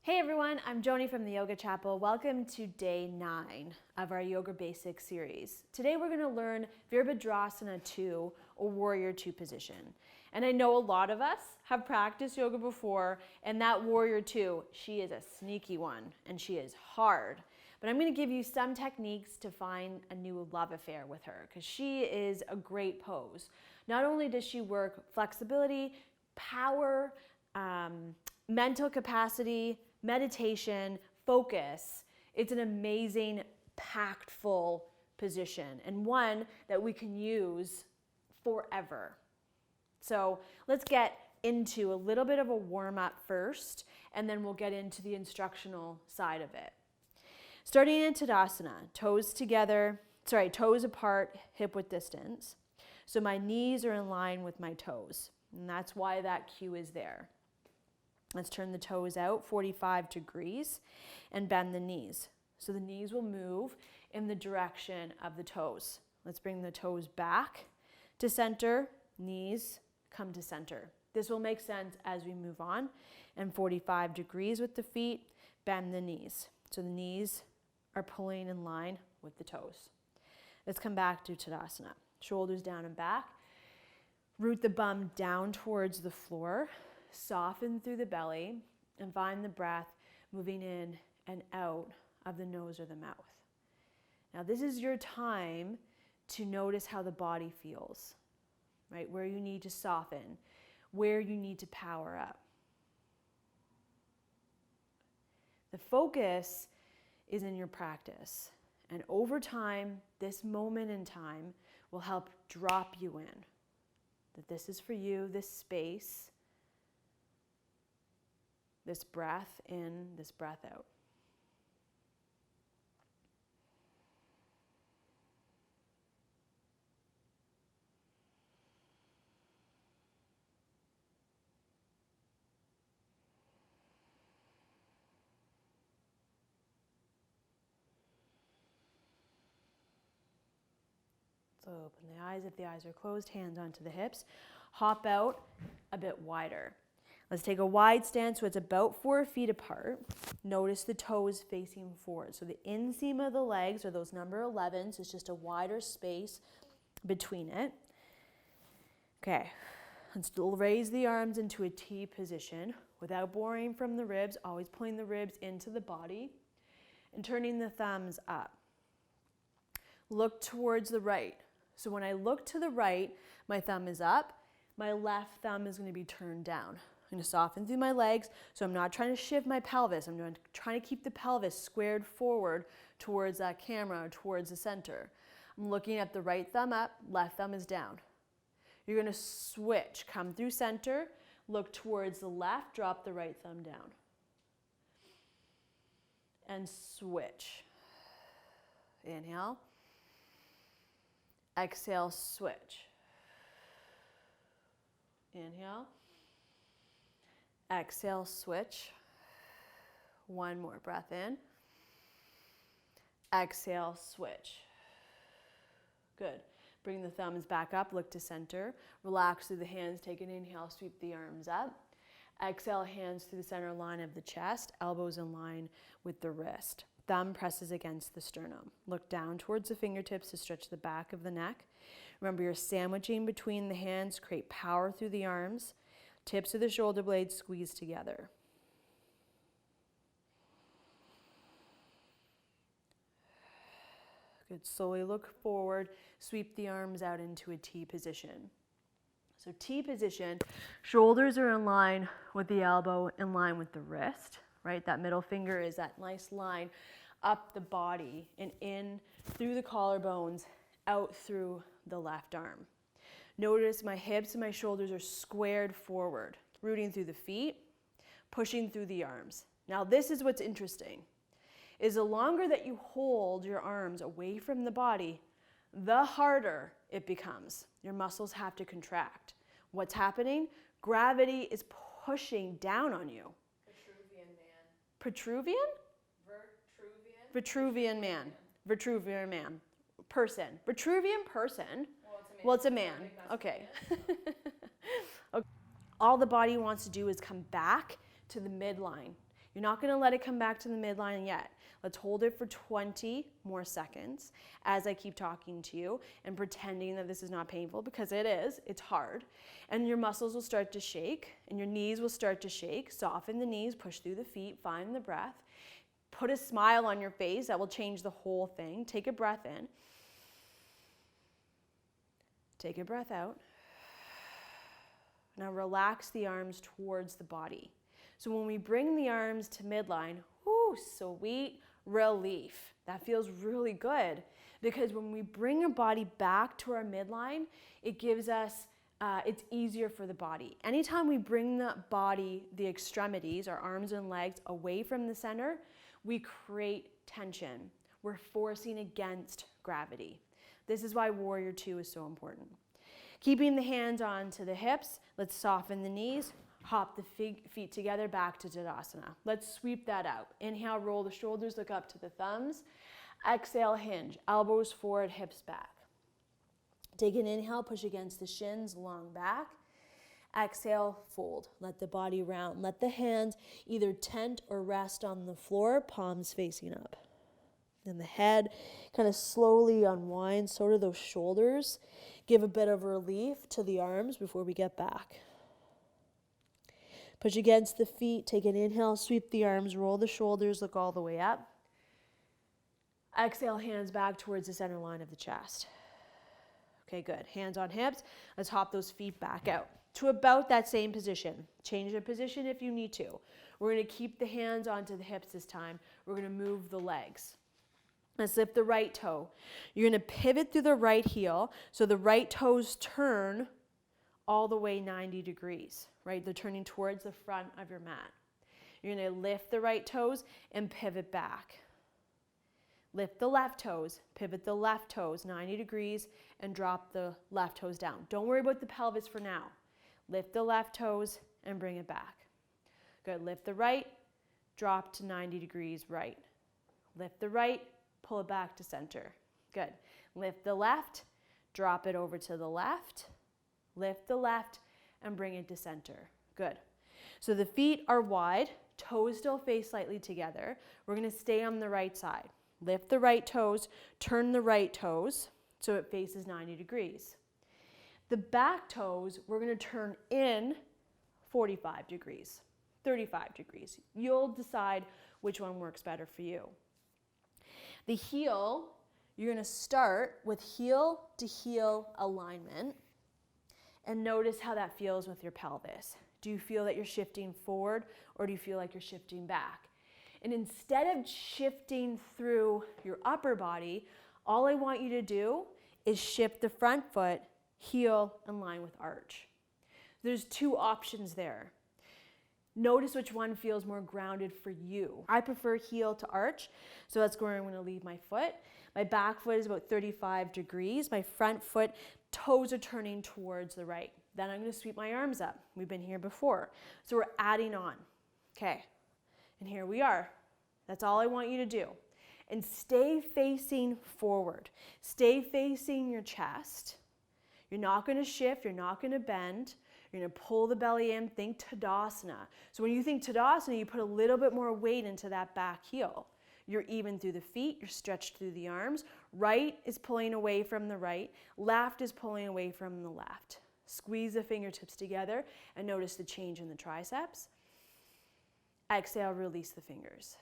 Hey everyone, I'm Joni from the Yoga Chapel. Welcome to day 9 of our Yoga Basics series. Today we're going to learn Virabhadrasana 2 or Warrior 2 position. And I know a lot of us have practiced yoga before, and that Warrior 2, she is a sneaky one and she is hard. But I'm going to give you some techniques to find a new love affair with her because she is a great pose. Not only does she work flexibility, power, mental capacity, meditation, focus. It's an amazing, packed full position and one that we can use forever. So let's get into a little bit of a warm-up first, and then we'll get into the instructional side of it. Starting in Tadasana, toes apart, hip width distance. So my knees are in line with my toes, and that's why that cue is there. Let's turn the toes out 45 degrees and bend the knees. So the knees will move in the direction of the toes. Let's bring the toes back to center, knees come to center. This will make sense as we move on. And 45 degrees with the feet, bend the knees. So the knees are pulling in line with the toes. Let's come back to Tadasana. Shoulders down and back. Root the bum down towards the floor. Soften through the belly and find the breath moving in and out of the nose or the mouth. Now this is your time to notice how the body feels, right? Where you need to soften, where you need to power up. The focus is in your practice, and over time, this moment in time will help drop you in. That this is for you, this space, this breath in, this breath out. So open the eyes. If the eyes are closed, hands onto the hips. Hop out a bit wider. Let's take a wide stance so it's about 4 feet apart. Notice the toes facing forward. So the inseam of the legs are those number 11s. It's just a wider space between it. Okay, let's raise the arms into a T position without boring from the ribs, always pulling the ribs into the body and turning the thumbs up. Look towards the right. So when I look to the right, my thumb is up. My left thumb is going to be turned down. I'm going to soften through my legs, so I'm not trying to shift my pelvis. I'm trying to keep the pelvis squared forward towards that camera, towards the center. I'm looking at the right thumb up, left thumb is down. You're going to switch, come through center, look towards the left, drop the right thumb down. And switch. Inhale. Exhale, switch. Inhale. Exhale, switch. One more breath in. Exhale, switch. Good. Bring the thumbs back up, look to center. Relax through the hands, take an inhale, sweep the arms up. Exhale, hands through the center line of the chest, elbows in line with the wrist. Thumb presses against the sternum. Look down towards the fingertips to stretch the back of the neck. Remember, you're sandwiching between the hands, create power through the arms. Tips of the shoulder blades squeeze together. Good. Slowly look forward, sweep the arms out into a T position. So T position, shoulders are in line with the elbow, in line with the wrist, right? That middle finger is that nice line up the body and in through the collarbones, out through the left arm. Notice my hips and my shoulders are squared forward, rooting through the feet, pushing through the arms. Now this is what's interesting, is the longer that you hold your arms away from the body, the harder it becomes. Your muscles have to contract. What's happening? Gravity is pushing down on you. Vitruvian man. Petruvian? Vitruvian? Vitruvian man. Vitruvian man. Person. Vitruvian person. Well, it's a man. Okay. Okay. All the body wants to do is come back to the midline. You're not going to let it come back to the midline yet. Let's hold it for 20 more seconds as I keep talking to you and pretending that this is not painful, because it is. It's hard. And your muscles will start to shake and your knees will start to shake. Soften the knees, push through the feet, find the breath. Put a smile on your face. That will change the whole thing. Take a breath in. Take a breath out. Now relax the arms towards the body. So when we bring the arms to midline, whoo, sweet relief. That feels really good, because when we bring our body back to our midline, it gives us, it's easier for the body. Anytime we bring the body, the extremities, our arms and legs, away from the center, we create tension. We're forcing against gravity. This is why Warrior Two is so important. Keeping the hands onto the hips, let's soften the knees, hop the feet together back to Tadasana. Let's sweep that out. Inhale, roll the shoulders, look up to the thumbs. Exhale, hinge, elbows forward, hips back. Take an inhale, push against the shins, long back. Exhale, fold. Let the body round. Let the hands either tent or rest on the floor, palms facing up. Then the head kind of slowly unwinds, so do those shoulders. Give a bit of relief to the arms before we get back. Push against the feet, take an inhale, sweep the arms, roll the shoulders, look all the way up. Exhale, hands back towards the center line of the chest. Okay, good. Hands on hips. Let's hop those feet back out to about that same position. Change the position if you need to. We're going to keep the hands onto the hips this time. We're going to move the legs. Let's lift the right toe. You're going to pivot through the right heel, so the right toes turn all the way 90 degrees, right? They're turning towards the front of your mat. You're going to lift the right toes and pivot back. Lift the left toes, pivot the left toes 90 degrees, and drop the left toes down. Don't worry about the pelvis for now. Lift the left toes and bring it back. Good. Lift the right, drop to 90 degrees right. Lift the right, pull it back to center. Good. Lift the left, drop it over to the left. Lift the left and bring it to center. Good. So the feet are wide, toes still face slightly together. We're going to stay on the right side. Lift the right toes, turn the right toes so it faces 90 degrees. The back toes, we're going to turn in 45 degrees, 35 degrees. You'll decide which one works better for you. The heel, you're going to start with heel to heel alignment and notice how that feels with your pelvis. Do you feel that you're shifting forward, or do you feel like you're shifting back? And instead of shifting through your upper body, all I want you to do is shift the front foot, heel in line with arch. There's two options there. Notice which one feels more grounded for you. I prefer heel to arch, so that's where I'm going to leave my foot. My back foot is about 35 degrees. My front foot, toes are turning towards the right. Then I'm going to sweep my arms up. We've been here before. So we're adding on. Okay. And here we are. That's all I want you to do. And stay facing forward. Stay facing your chest. You're not going to shift. You're not going to bend. You're going to pull the belly in. Think Tadasana. So when you think Tadasana, you put a little bit more weight into that back heel. You're even through the feet. You're stretched through the arms. Right is pulling away from the right. Left is pulling away from the left. Squeeze the fingertips together and notice the change in the triceps. Exhale, release the fingers.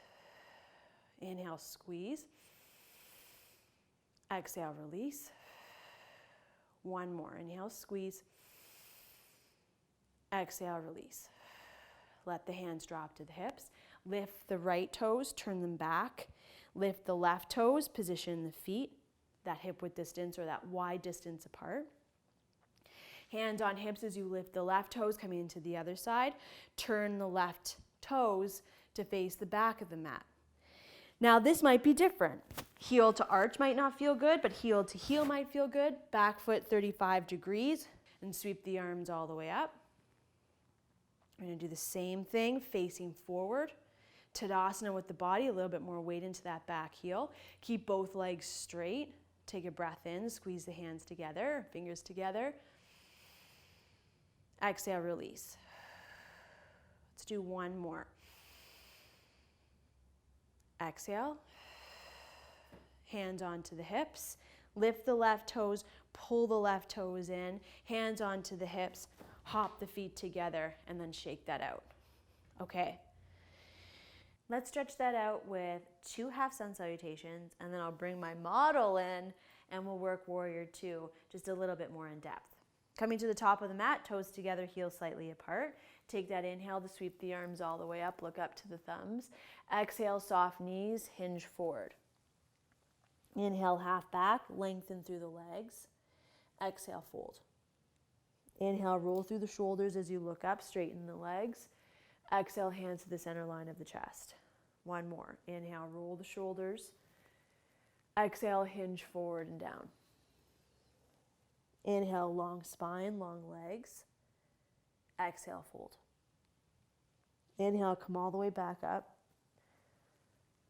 Inhale, squeeze. Exhale, release. One more. Inhale, squeeze. Exhale, release. Let the hands drop to the hips. Lift the right toes, turn them back. Lift the left toes, position the feet, that hip width distance or that wide distance apart. Hands on hips as you lift the left toes, coming into the other side. Turn the left toes to face the back of the mat. Now this might be different. Heel to arch might not feel good, but heel to heel might feel good. Back foot 35 degrees and sweep the arms all the way up. We're going to do the same thing, facing forward. Tadasana with the body, a little bit more weight into that back heel. Keep both legs straight. Take a breath in, squeeze the hands together, fingers together. Exhale, release. Let's do one more. Exhale. Hands onto the hips. Lift the left toes, pull the left toes in, hands onto the hips, hop the feet together, and then shake that out. Okay. Let's stretch that out with 2 half sun salutations, and then I'll bring my model in and we'll work warrior 2 just a little bit more in depth. Coming to the top of the mat, toes together, heels slightly apart. Take that inhale to sweep the arms all the way up, look up to the thumbs. Exhale, soft knees, hinge forward. Inhale, half back, lengthen through the legs. Exhale, fold. Inhale, roll through the shoulders as you look up, straighten the legs. Exhale, hands to the center line of the chest. One more. Inhale, roll the shoulders. Exhale, hinge forward and down. Inhale, long spine, long legs. Exhale, fold. Inhale, come all the way back up.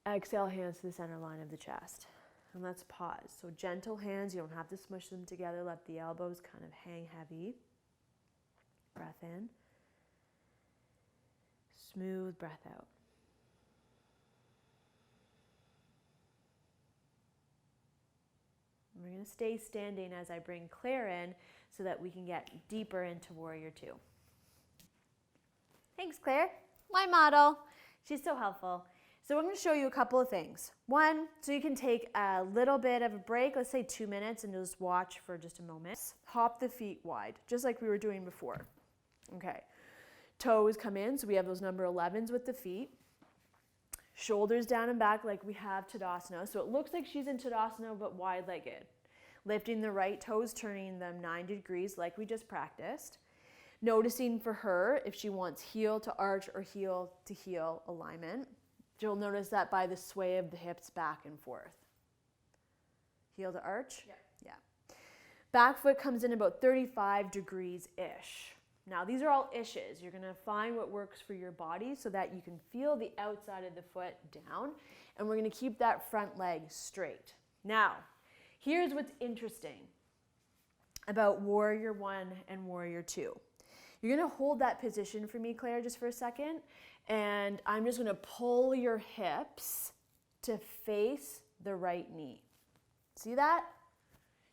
Exhale, hands to the center line of the chest. And let's pause. So gentle hands, you don't have to smush them together. Let the elbows kind of hang heavy. Breath in. Smooth breath out. We're going to stay standing as I bring Claire in so that we can get deeper into warrior 2. Thanks, Claire. My model. She's so helpful. So I'm going to show you a couple of things. One, so you can take a little bit of a break, let's say 2 minutes, and just watch for just a moment. Hop the feet wide, just like we were doing before. Okay. Toes come in, so we have those number 11s with the feet. Shoulders down and back like we have Tadasana. So it looks like she's in Tadasana, but wide-legged. Lifting the right toes, turning them 90 degrees like we just practiced. Noticing for her if she wants heel to arch or heel to heel alignment. You'll notice that by the sway of the hips back and forth. Heel to arch? Yeah. Back foot comes in about 35 degrees-ish. Now, these are all ishes. You're going to find what works for your body so that you can feel the outside of the foot down. And we're going to keep that front leg straight. Now, here's what's interesting about warrior 1 and warrior 2. You're going to hold that position for me, Claire, just for a second. And I'm just going to pull your hips to face the right knee. See that?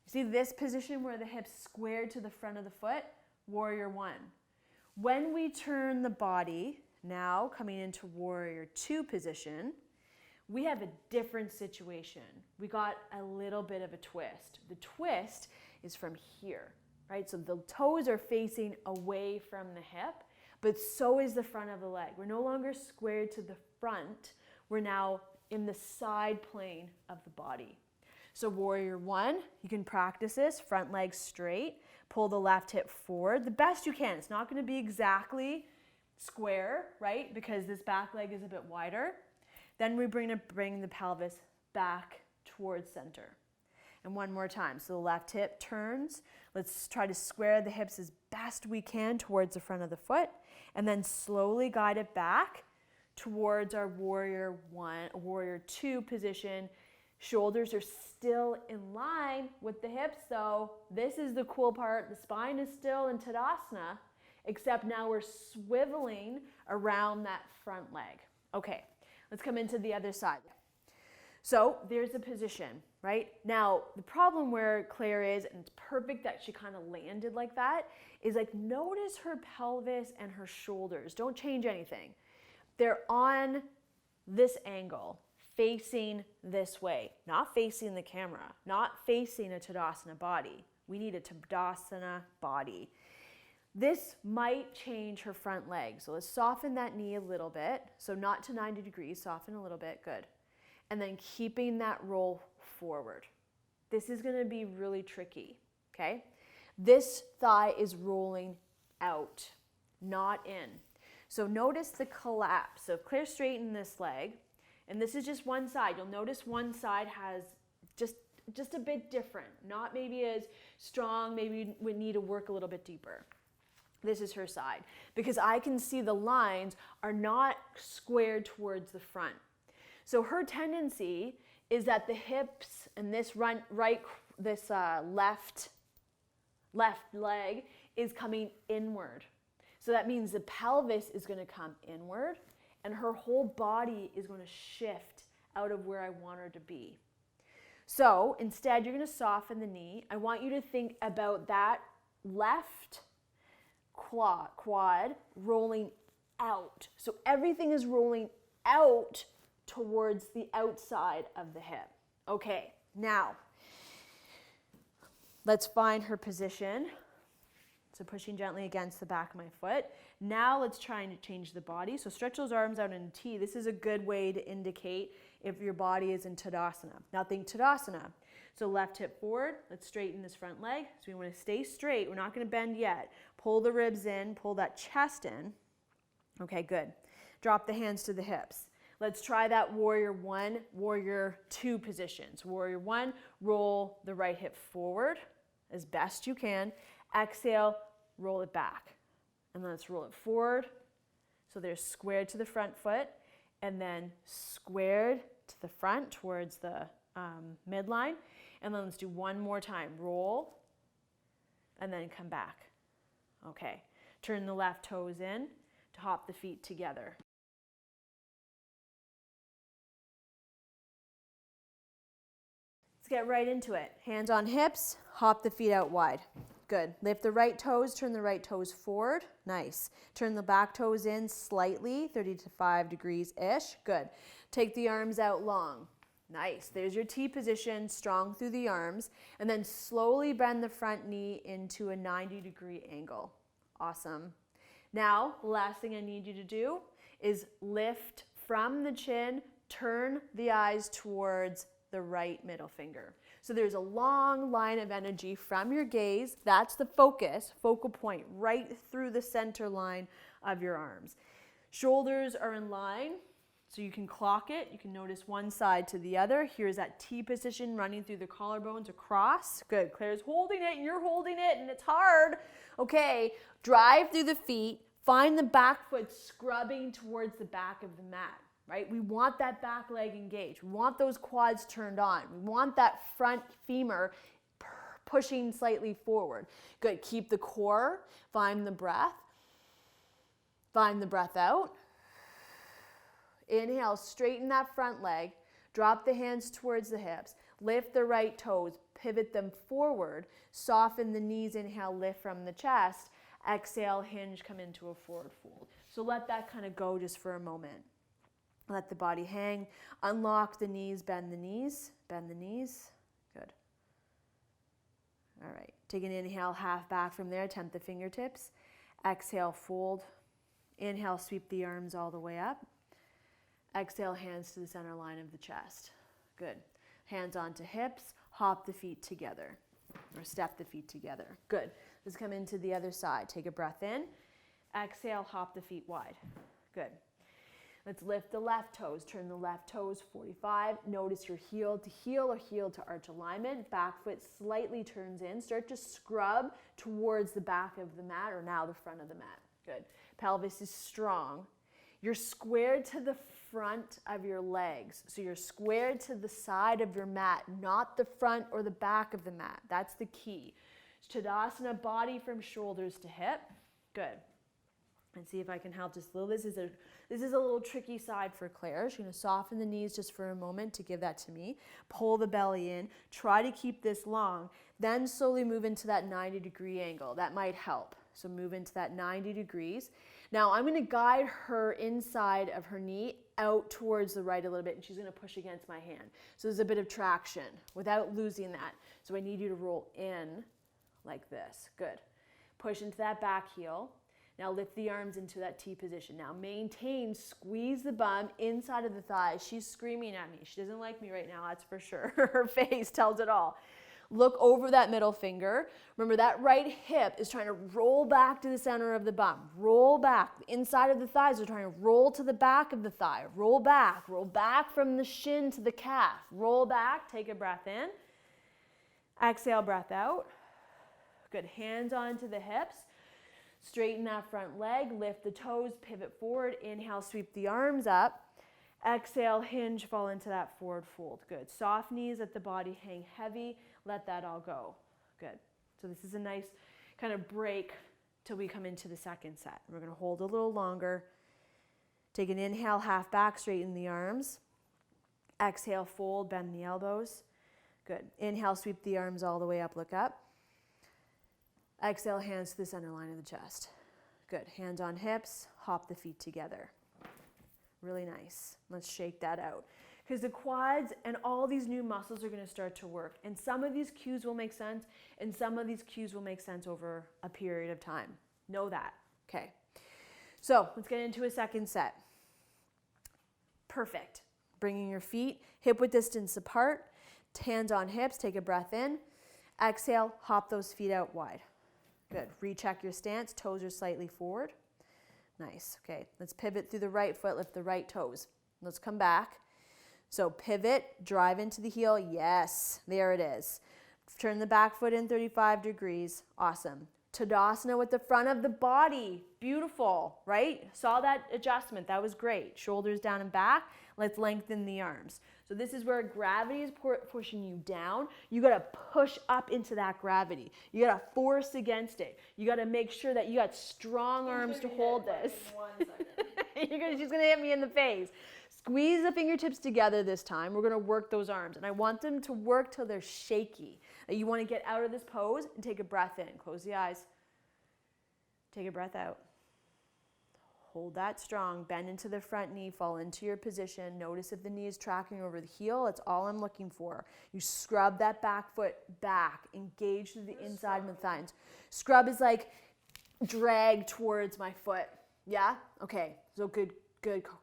You see this position where the hips squared to the front of the foot? Warrior 1. When we turn the body, now coming into warrior 2 position, we have a different situation. We got a little bit of a twist. The twist is from here, right? So the toes are facing away from the hip, but so is the front of the leg. We're no longer squared to the front. We're now in the side plane of the body. So warrior 1, you can practice this, front leg straight, pull the left hip forward the best you can. It's not going to be exactly square, right? Because this back leg is a bit wider. Then we're going to bring the pelvis back towards center. And one more time. So the left hip turns. Let's try to square the hips as best we can towards the front of the foot. And then slowly guide it back towards our warrior 2 position. Shoulders are still in line with the hips, though. This is the cool part. The spine is still in Tadasana, except now we're swiveling around that front leg. Okay, let's come into the other side. So there's a position, right? Now, the problem where Claire is, and it's perfect that she kind of landed like that, is like notice her pelvis and her shoulders. Don't change anything. They're on this angle, facing this way, not facing the camera, not facing a Tadasana body. We need a Tadasana body. This might change her front leg. So let's soften that knee a little bit. So not to 90 degrees, soften a little bit, good. And then keeping that roll forward. This is gonna be really tricky, okay? This thigh is rolling out, not in. So notice the collapse. So if Claire straightened this leg, and this is just one side. You'll notice one side has just a bit different. Not maybe as strong, maybe we need to work a little bit deeper. This is her side. Because I can see the lines are not squared towards the front. So her tendency is that the hips and this left leg is coming inward. So that means the pelvis is going to come inward, and her whole body is going to shift out of where I want her to be. So instead, you're going to soften the knee. I want you to think about that left quad rolling out. So everything is rolling out towards the outside of the hip. Okay, now let's find her position. So pushing gently against the back of my foot. Now let's try to change the body. So stretch those arms out in a T. This is a good way to indicate if your body is in Tadasana. Now think Tadasana. So left hip forward. Let's straighten this front leg. So we want to stay straight. We're not going to bend yet. Pull the ribs in. Pull that chest in. Okay, good. Drop the hands to the hips. Let's try that warrior one, warrior two positions. Warrior one, roll the right hip forward as best you can. Exhale, roll it back. And then let's roll it forward. So there's squared to the front foot and then squared to the front towards the midline. And then let's do one more time. Roll and then come back. Okay. Turn the left toes in to hop the feet together. Let's get right into it. Hands on hips, hop the feet out wide. Good. Lift the right toes, turn the right toes forward. Nice. Turn the back toes in slightly, 35 degrees-ish. Good. Take the arms out long. Nice. There's your T position, strong through the arms. And then slowly bend the front knee into a 90-degree angle. Awesome. Now, the last thing I need you to do is lift from the chin, turn the eyes towards the right middle finger. So there's a long line of energy from your gaze. That's the focus, focal point, right through the center line of your arms. Shoulders are in line, so you can clock it. You can notice one side to the other. Here's that T position running through the collarbones across. Good. Claire's holding it, and you're holding it, and it's hard. Okay, drive through the feet. Find the back foot scrubbing towards the back of the mat. Right? We want that back leg engaged. We want those quads turned on. We want that front femur pushing slightly forward. Good. Keep the core. Find the breath. Find the breath out. Inhale, straighten that front leg. Drop the hands towards the hips. Lift the right toes. Pivot them forward. Soften the knees. Inhale, lift from the chest. Exhale, hinge, come into a forward fold. So let that kind of go just for a moment. Let the body hang. Unlock the knees, bend the knees, bend the knees. Good. All right. Take an inhale, half back from there, tempt the fingertips. Exhale, fold. Inhale, sweep the arms all the way up. Exhale, hands to the center line of the chest. Good. Hands onto hips, hop the feet together, or step the feet together. Good. Let's come into the other side. Take a breath in. Exhale, hop the feet wide. Good. Let's lift the left toes. Turn the left toes 45. Notice your heel to heel or heel to arch alignment. Back foot slightly turns in. Start to scrub towards the back of the mat, or now the front of the mat. Good. Pelvis is strong. You're squared to the front of your legs. So you're squared to the side of your mat, not the front or the back of the mat. That's the key. Tadasana, body from shoulders to hip. Good. And see if I can help just a little. This is a little tricky side for Claire. She's going to soften the knees just for a moment to give that to me. Pull the belly in. Try to keep this long. Then slowly move into that 90-degree angle. That might help. So move into that 90 degrees. Now I'm going to guide her inside of her knee out towards the right a little bit, and she's going to push against my hand. So there's a bit of traction without losing that. So I need you to roll in like this. Good. Push into that back heel. Now lift the arms into that T position. Now maintain, squeeze the bum inside of the thighs. She's screaming at me. She doesn't like me right now, that's for sure. Her face tells it all. Look over that middle finger. Remember, that right hip is trying to roll back to the center of the bum. Roll back. The inside of the thighs are trying to roll to the back of the thigh. Roll back. Roll back from the shin to the calf. Roll back. Take a breath in. Exhale, breath out. Good. Hands onto the hips. Straighten that front leg. Lift the toes. Pivot forward. Inhale, sweep the arms up. Exhale, hinge, fall into that forward fold. Good. Soft knees, let the body hang heavy. Let that all go. Good. So this is a nice kind of break till we come into the second set. We're going to hold a little longer. Take an inhale, half back, straighten the arms. Exhale, fold, bend the elbows. Good. Inhale, sweep the arms all the way up, look up. Exhale, hands to the center line of the chest. Good. Hands on hips, hop the feet together. Really nice. Let's shake that out. Because the quads and all these new muscles are going to start to work. And some of these cues will make sense, and some of these cues will make sense over a period of time. Know that. Okay. So let's get into a second set. Perfect. Bringing your feet hip width distance apart, hands on hips, take a breath in. Exhale, hop those feet out wide. Good. Recheck your stance, toes are slightly forward. Nice. Okay, let's pivot through the right foot, lift the right toes. Let's come back. So pivot, drive into the heel. Yes, there it is. Turn the back foot in 35 degrees. Awesome. Tadasana with the front of the body. Beautiful, right? Saw that adjustment. That was great. Shoulders down and back. Let's lengthen the arms. So this is where gravity is pushing you down. You got to push up into that gravity. You got to force against it. You got to make sure that you got strong arms to hold this. She's going to hit me in the face. Squeeze the fingertips together this time. We're going to work those arms. And I want them to work till they're shaky. You want to get out of this pose and take a breath in. Close the eyes. Take a breath out. Hold that strong. Bend into the front knee. Fall into your position. Notice if the knee is tracking over the heel. That's all I'm looking for. You scrub that back foot back. Engage through the inside of the thighs. Scrub is like drag towards my foot. Yeah? Okay. So good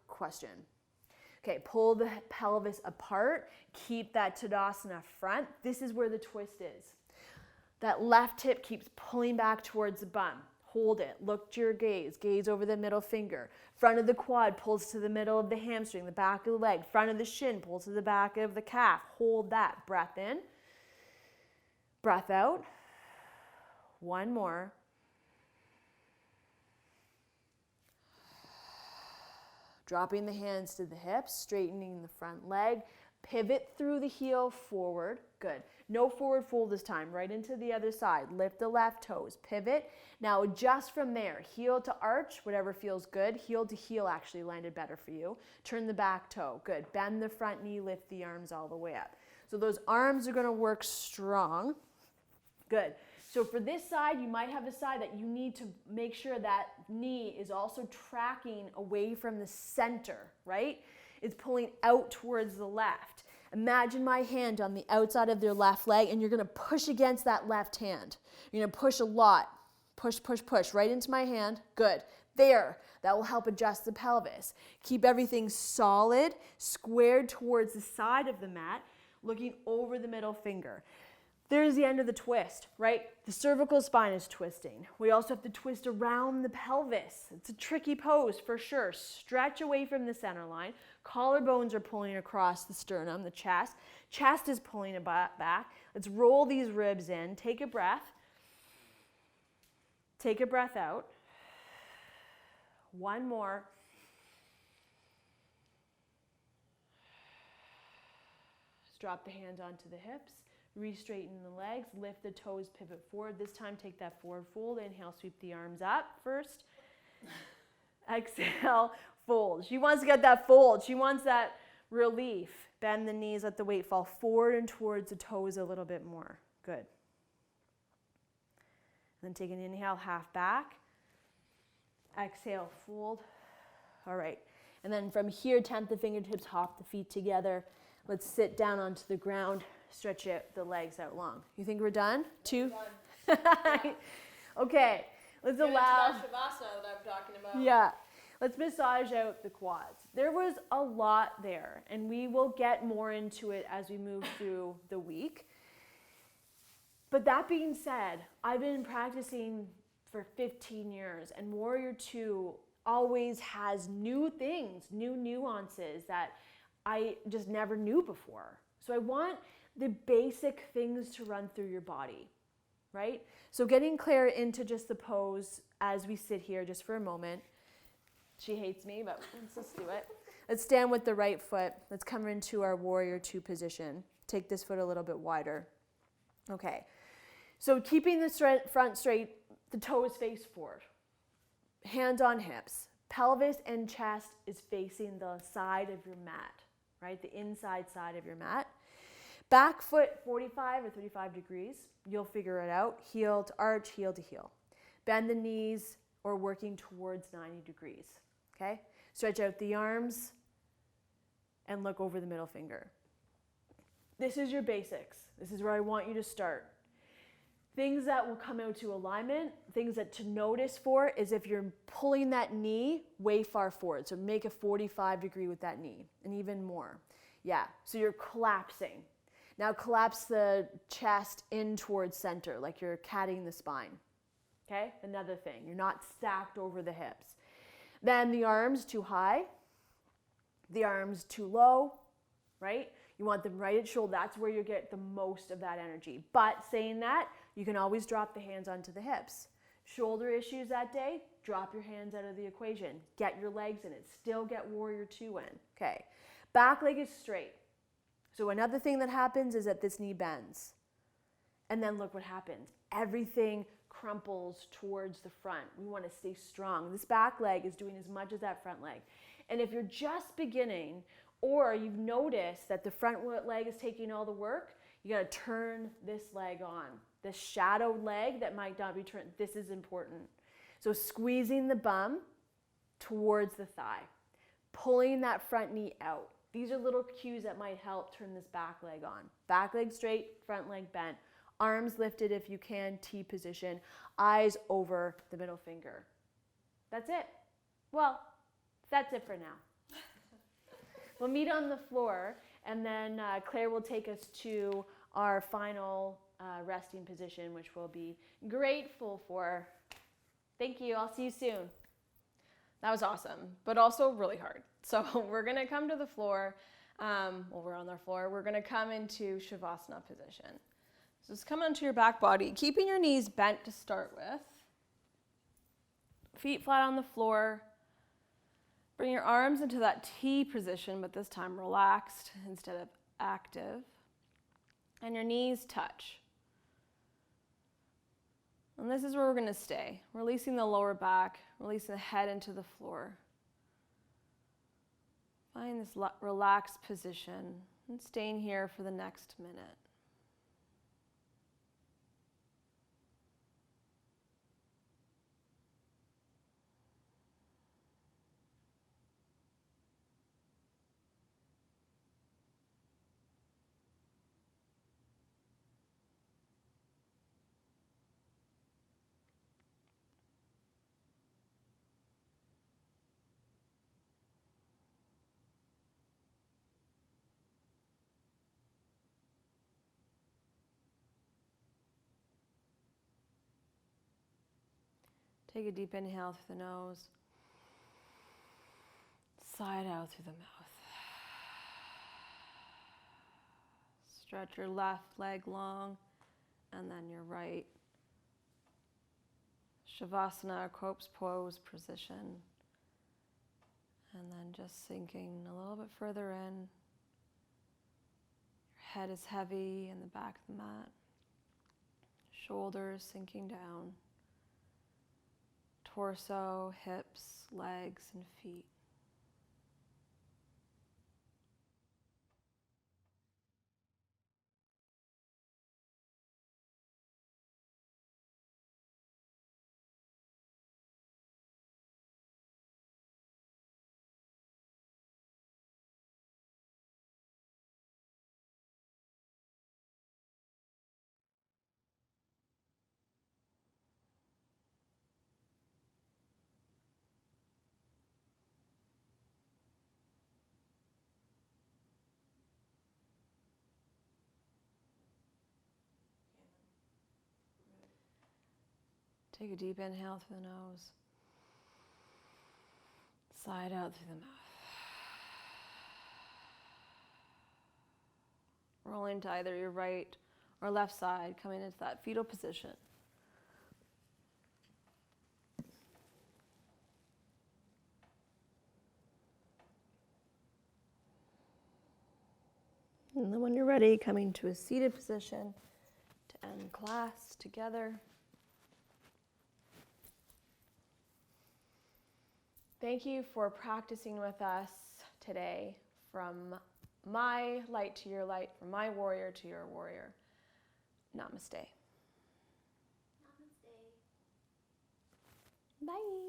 question. Okay, pull the pelvis apart. Keep that Tadasana front. This is where the twist is. That left hip keeps pulling back towards the bum. Hold it. Look to your gaze. Gaze over the middle finger. Front of the quad pulls to the middle of the hamstring, the back of the leg. Front of the shin pulls to the back of the calf. Hold that. Breath in. Breath out. One more. Dropping the hands to the hips, straightening the front leg. Pivot through the heel forward. Good. No forward fold this time. Right into the other side. Lift the left toes. Pivot. Now adjust from there. Heel to arch, whatever feels good. Heel to heel actually landed better for you. Turn the back toe. Good. Bend the front knee. Lift the arms all the way up. So those arms are going to work strong. Good. So for this side, you might have a side that you need to make sure that knee is also tracking away from the center, right? It's pulling out towards the left. Imagine my hand on the outside of their left leg, and you're going to push against that left hand. You're going to push a lot. Push, push, push right into my hand. Good. There. That will help adjust the pelvis. Keep everything solid, squared towards the side of the mat, looking over the middle finger. There's the end of the twist, right? The cervical spine is twisting. We also have to twist around the pelvis. It's a tricky pose for sure. Stretch away from the center line. Collarbones are pulling across the sternum, the chest. Chest is pulling it back. Let's roll these ribs in. Take a breath. Take a breath out. One more. Let's drop the hands onto the hips. Re-straighten the legs, lift the toes, pivot forward. This time, take that forward fold. Inhale, sweep the arms up first. Exhale, fold. She wants to get that fold. She wants that relief. Bend the knees, let the weight fall forward and towards the toes a little bit more. Good. And then take an inhale, half back. Exhale, fold. All right. And then from here, temp the fingertips, hop the feet together. Let's sit down onto the ground. Stretch the legs out long. You think we're done? Two? Done. Yeah. Okay. Let's Get allow. into that Shavasana that I'm talking about. Yeah. Let's massage out the quads. There was a lot there, and we will get more into it as we move through the week. But that being said, I've been practicing for 15 years, and Warrior 2 always has new things, new nuances that I just never knew before. So I want the basic things to run through your body, right? So getting Claire into just the pose as we sit here just for a moment. She hates me, but let's just do it. Let's stand with the right foot. Let's come into our Warrior 2 position. Take this foot a little bit wider. Okay. So keeping the front straight, the toes face forward. Hands on hips. Pelvis and chest is facing the side of your mat, right? The inside side of your mat. Back foot 45 or 35 degrees. You'll figure it out. Heel to arch, heel to heel. Bend the knees or working towards 90 degrees, okay? Stretch out the arms and look over the middle finger. This is your basics. This is where I want you to start. Things that will come out to alignment, things that to notice for is if you're pulling that knee way far forward. So make a 45 degree with that knee and even more. Yeah, so you're collapsing. Now collapse the chest in towards center, like you're catting the spine. Okay, another thing, you're not stacked over the hips. Then the arms too high, the arms too low, right? You want them right at shoulder. That's where you get the most of that energy. But saying that, you can always drop the hands onto the hips. Shoulder issues that day, drop your hands out of the equation. Get your legs in it. Still get warrior two in. Okay. Back leg is straight. So another thing that happens is that this knee bends. And then look what happens. Everything crumples towards the front. We want to stay strong. This back leg is doing as much as that front leg. And if you're just beginning, or you've noticed that the front leg is taking all the work, you got to turn this leg on. This shadow leg that might not be turned, this is important. So squeezing the bum towards the thigh, pulling that front knee out. These are little cues that might help turn this back leg on. Back leg straight, front leg bent. Arms lifted if you can, T position. Eyes over the middle finger. That's it. Well, that's it for now. We'll meet on the floor, and then Claire will take us to our final resting position, which we'll be grateful for. Thank you. I'll see you soon. That was awesome, but also really hard. So we're gonna come to the floor. We're on the floor. We're gonna come into Shavasana position. So just come onto your back body, keeping your knees bent to start with. Feet flat on the floor. Bring your arms into that T position, but this time relaxed instead of active. And your knees touch. And this is where we're going to stay, releasing the lower back, releasing the head into the floor. Find this relaxed position and staying here for the next minute. Take a deep inhale through the nose. Sigh it out through the mouth. Stretch your left leg long and then your right. Shavasana, corpse pose position. And then just sinking a little bit further in. Your head is heavy in the back of the mat. Shoulders sinking down. Torso, hips, legs, and feet. Take a deep inhale through the nose. Sigh it out through the mouth. Rolling to either your right or left side, coming into that fetal position. And then when you're ready, coming to a seated position to end class together. Thank you for practicing with us today from my light to your light, from my warrior to your warrior. Namaste. Bye.